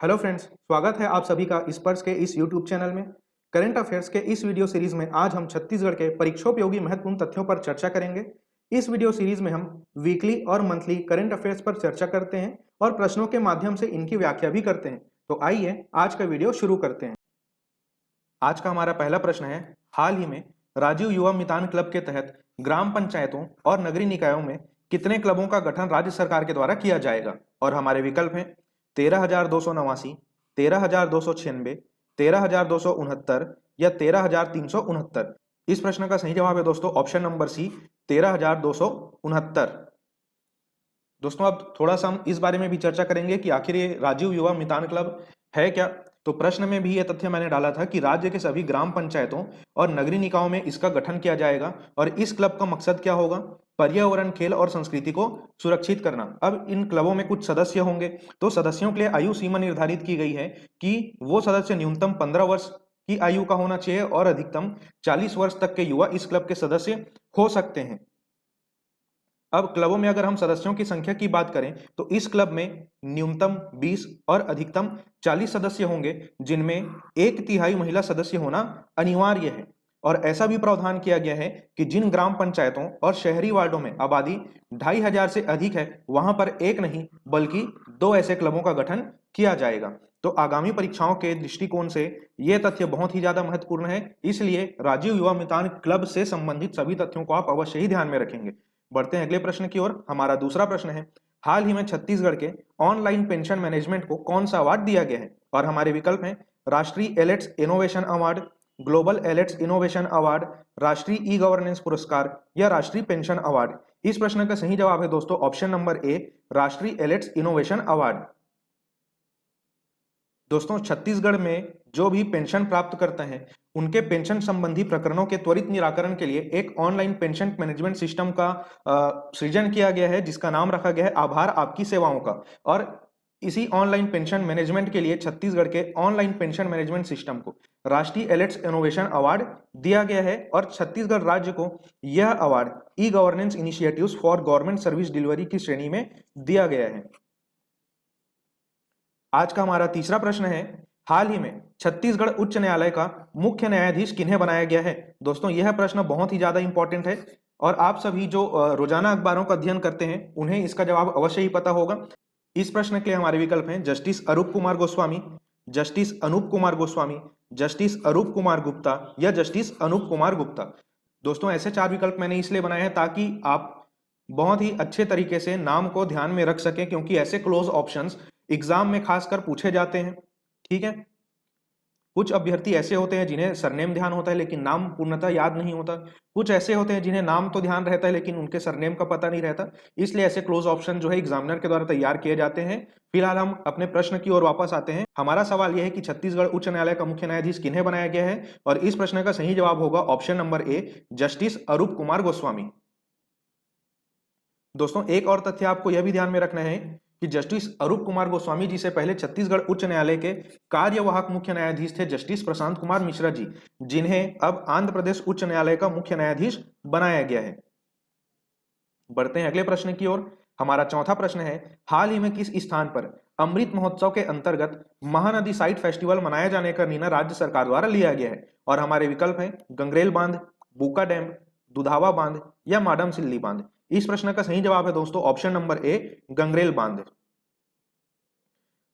Hello friends, स्वागत है आप सभी का स्पर्श के इस यूट्यूब चैनल में। करंट अफेयर्स के इस वीडियो सीरीज में आज हम छत्तीसगढ़ के परीक्षोपयोगी महत्वपूर्ण तथ्यों पर चर्चा करेंगे। इस वीडियो सीरीज में हम वीकली और मंथली करंट अफेयर्स पर चर्चा करते हैं और प्रश्नों के माध्यम से इनकी व्याख्या भी करते हैं। तो आइए आज का वीडियो शुरू करते हैं। आज का हमारा पहला प्रश्न है, हाल ही में राजीव युवा मितान क्लब के तहत ग्राम पंचायतों और नगरीय निकायों में कितने क्लबों का गठन राज्य सरकार के द्वारा किया जाएगा? और हमारे विकल्प हैं 13,289, 13,296, 13,269 या 13,369। इस प्रश्न का सही जवाब है दोस्तों ऑप्शन नंबर सी, 13,269। दोस्तों अब थोड़ा सा हम इस बारे में भी चर्चा करेंगे कि आखिर ये राजीव युवा मितान क्लब है क्या। तो प्रश्न में भी यह तथ्य मैंने डाला था कि राज्य के सभी ग्राम पंचायतों और नगरीय निकायों में इसका गठन किया जाएगा और इस क्लब का मकसद क्या होगा? पर्यावरण, खेल और संस्कृति को सुरक्षित करना। अब इन क्लबों में कुछ सदस्य होंगे, तो सदस्यों के लिए आयु सीमा निर्धारित की गई है कि वो सदस्य न्यूनतम 15 वर्ष की आयु का होना चाहिए और अधिकतम 40 वर्ष तक के युवा इस क्लब के सदस्य हो सकते हैं। अब क्लबों में अगर हम सदस्यों की संख्या की बात करें तो इस क्लब में न्यूनतम 20 और अधिकतम 40 सदस्य होंगे, जिनमें 1/3 महिला सदस्य होना अनिवार्य है। और ऐसा भी प्रावधान किया गया है कि जिन ग्राम पंचायतों और शहरी वार्डों में आबादी 2,500 से अधिक है, वहां पर एक नहीं बल्कि 2 ऐसे क्लबों का गठन किया जाएगा। तो आगामी परीक्षाओं के दृष्टिकोण से यह तथ्य बहुत ही ज्यादा महत्वपूर्ण है, इसलिए राजीव युवा मितान क्लब से संबंधित सभी तथ्यों को आप अवश्य ही ध्यान में रखेंगे। बढ़ते हैं अगले प्रश्न की ओर। हमारा दूसरा प्रश्न है, हाल ही में छत्तीसगढ़ के ऑनलाइन पेंशन मैनेजमेंट को कौन सा अवार्ड दिया गया है? और हमारे विकल्प हैं राष्ट्रीय Elets innovation award, global Elets innovation award, राष्ट्रीय ई गवर्नेंस पुरस्कार या राष्ट्रीय पेंशन अवार्ड। इस प्रश्न का सही जवाब है दोस्तों ऑप्शन नंबर ए, राष्ट्रीय एलेट्स इनोवेशन अवार्ड। दोस्तों छत्तीसगढ़ में जो भी पेंशन प्राप्त करते हैं उनके पेंशन संबंधी प्रकरणों के त्वरित निराकरण के लिए एक ऑनलाइन पेंशन मैनेजमेंट सिस्टम का सृजन किया गया है, जिसका नाम रखा गया है आभार आपकी सेवाओं का। और इसी ऑनलाइन पेंशन मैनेजमेंट के लिए छत्तीसगढ़ के ऑनलाइन पेंशन मैनेजमेंट सिस्टम को राष्ट्रीय एलेट्स इनोवेशन अवार्ड दिया गया है और छत्तीसगढ़ राज्य को यह award e governance initiatives for government service delivery की श्रेणी में दिया गया है। आज का हमारा तीसरा प्रश्न है, हाल ही में छत्तीसगढ़ उच्च न्यायालय का मुख्य न्यायाधीश किन्हें बनाया गया है? दोस्तों यह प्रश्न बहुत ही ज्यादा इंपॉर्टेंट है और आप सभी जो रोजाना अखबारों का अध्ययन करते हैं उन्हें इसका जवाब अवश्य ही पता होगा। इस प्रश्न के लिए हमारे विकल्प हैं जस्टिस अरूप कुमार गोस्वामी, जस्टिस अनूप कुमार गोस्वामी, जस्टिस अरूप कुमार गुप्ता या जस्टिस अनूप कुमार गुप्ता। दोस्तों ऐसे 4 विकल्प मैंने इसलिए बनाए हैं ताकि आप बहुत ही अच्छे तरीके से नाम को ध्यान में रख सकें, क्योंकि ऐसे क्लोज ऑप्शंस एग्जाम में खासकर पूछे जाते हैं। ठीक है, कुछ अभ्यर्थी ऐसे होते हैं जिन्हें सरनेम ध्यान होता है लेकिन नाम पूर्णतः याद नहीं होता, कुछ ऐसे होते हैं जिन्हें नाम तो ध्यान रहता है लेकिन उनके सरनेम का पता नहीं रहता। इसलिए ऐसे क्लोज ऑप्शन जो है एग्जामिनर के द्वारा तैयार किए जाते हैं। फिलहाल हम अपने प्रश्न की ओर वापस आते हैं। हमारा सवाल यह है कि छत्तीसगढ़ उच्च न्यायालय का मुख्य न्यायाधीश किन्हें बनाया गया है, और इस प्रश्न का सही जवाब होगा ऑप्शन नंबर ए, जस्टिस अरूप कुमार गोस्वामी। दोस्तों एक और तथ्य आपको यह भी ध्यान में रखना है कि जस्टिस अरूप कुमार गोस्वामी जी से पहले छत्तीसगढ़ उच्च न्यायालय के कार्यवाहक मुख्य न्यायाधीश थे जस्टिस प्रशांत कुमार मिश्रा जी, जिन्हें अब आंध्र प्रदेश उच्च न्यायालय का मुख्य न्यायाधीश बनाया गया है। बढ़ते हैं अगले प्रश्न की ओर। हमारा चौथा प्रश्न है, हाल ही में किस स्थान पर अमृत महोत्सव के अंतर्गत महानदी साइट फेस्टिवल मनाए जाने का निर्णय राज्य सरकार द्वारा लिया गया है? और हमारे विकल्प हैं गंगरेल बांध, बुका डैम, दुधावा बांध या माडम सिल्ली बांध। इस प्रश्न का सही जवाब है दोस्तों ऑप्शन नंबर ए, गंगरेल बांध।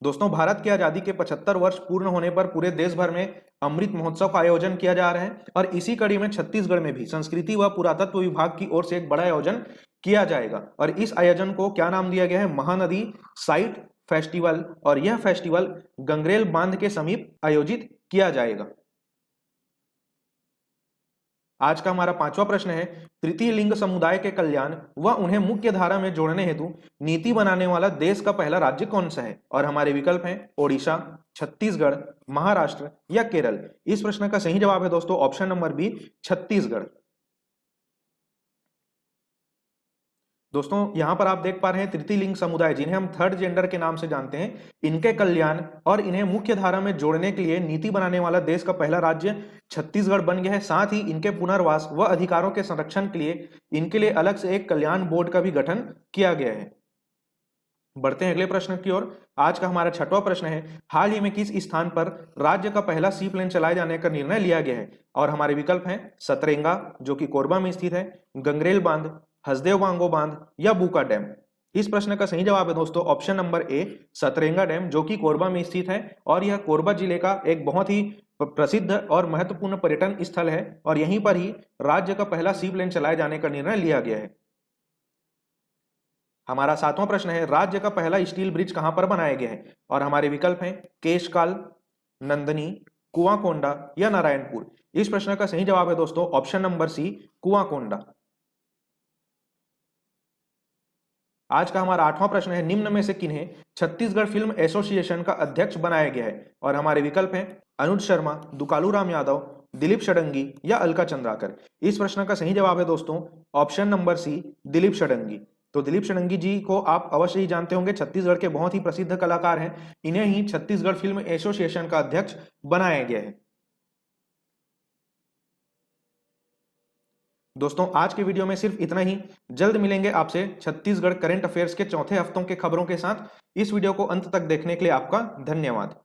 दोस्तों भारत की आजादी के 75 वर्ष पूर्ण होने पर पूरे देश भर में अमृत महोत्सव का आयोजन किया जा रहा है और इसी कड़ी में छत्तीसगढ़ में भी संस्कृति व पुरातत्व विभाग की ओर से एक बड़ा आयोजन किया जाएगा और इस आयोजन को क्या नाम दिया गया है? Mahanadi site festival. और यह फेस्टिवल गंगरेल बांध के समीप आयोजित किया जाएगा। आज का हमारा पांचवा प्रश्न है, तृतीय लिंग समुदाय के कल्याण व उन्हें मुख्य धारा में जोड़ने हेतु नीति बनाने वाला देश का पहला राज्य कौन सा है? और हमारे विकल्प हैं ओडिशा, छत्तीसगढ़, महाराष्ट्र या केरल। इस प्रश्न का सही जवाब है दोस्तों ऑप्शन नंबर बी, छत्तीसगढ़। दोस्तों यहां पर आप देख पा रहे हैं तृतीय लिंग समुदाय, जिन्हें हम थर्ड जेंडर के नाम से जानते हैं, इनके कल्याण और इन्हें मुख्य धारा में जोड़ने के लिए नीति बनाने वाला देश का पहला राज्य छत्तीसगढ़ बन गया है। साथ ही इनके पुनर्वास व अधिकारों के संरक्षण के लिए इनके लिए अलग से एक कल्याण बोर्ड का भी गठन किया गया है। बढ़ते हैं अगले प्रश्न की ओर। आज का हमारा छठवां प्रश्न है, हाल ही में किस स्थान पर राज्य का पहला सी प्लेन चलाए जाने का निर्णय लिया गया है? और हमारे विकल्प हैं सतरेंगा जो कि कोरबा में स्थित है, गंगरेल बांध, हसदेव बांगो बांध या बूका डैम। इस प्रश्न का सही जवाब है दोस्तों option number A, Satrenga dam, जो कि कोरबा में स्थित है और यह कोरबा जिले का एक बहुत ही प्रसिद्ध और महत्वपूर्ण पर्यटन स्थल है और यहीं पर ही राज्य का पहला सी प्लेन चलाए जाने का निर्णय लिया गया है। हमारा सातवां प्रश्न है, राज्य का पहला स्टील ब्रिज कहां पर बनाया गया है? और हमारे विकल्प हैं केशकाल, नंदनी, कुआंकोंडा या नारायणपुर। इस प्रश्न का सही जवाब है दोस्तों ऑप्शन नंबर सी, कुआंकोंडा। आज का हमारा आठवां प्रश्न है, निम्न में से किन्हें छत्तीसगढ़ फिल्म एसोसिएशन का अध्यक्ष बनाया गया है? और हमारे विकल्प हैं अनुज शर्मा, दुकालू राम यादव, दिलीप षडंगी या अलका चंद्राकर। इस प्रश्न का सही जवाब है दोस्तों option number C, Dilip Shadangi. तो दिलीप षडंगी जी को आप अवश्य ही जानते होंगे, छत्तीसगढ़ के बहुत ही प्रसिद्ध कलाकार हैं। इन्हें ही छत्तीसगढ़ फिल्म एसोसिएशन का अध्यक्ष बनाया गया है। दोस्तों आज के वीडियो में सिर्फ इतना ही। जल्द मिलेंगे आपसे छत्तीसगढ़ करंट अफेयर्स के चौथे हफ्तों के खबरों के साथ। इस वीडियो को अंत तक देखने के लिए आपका धन्यवाद।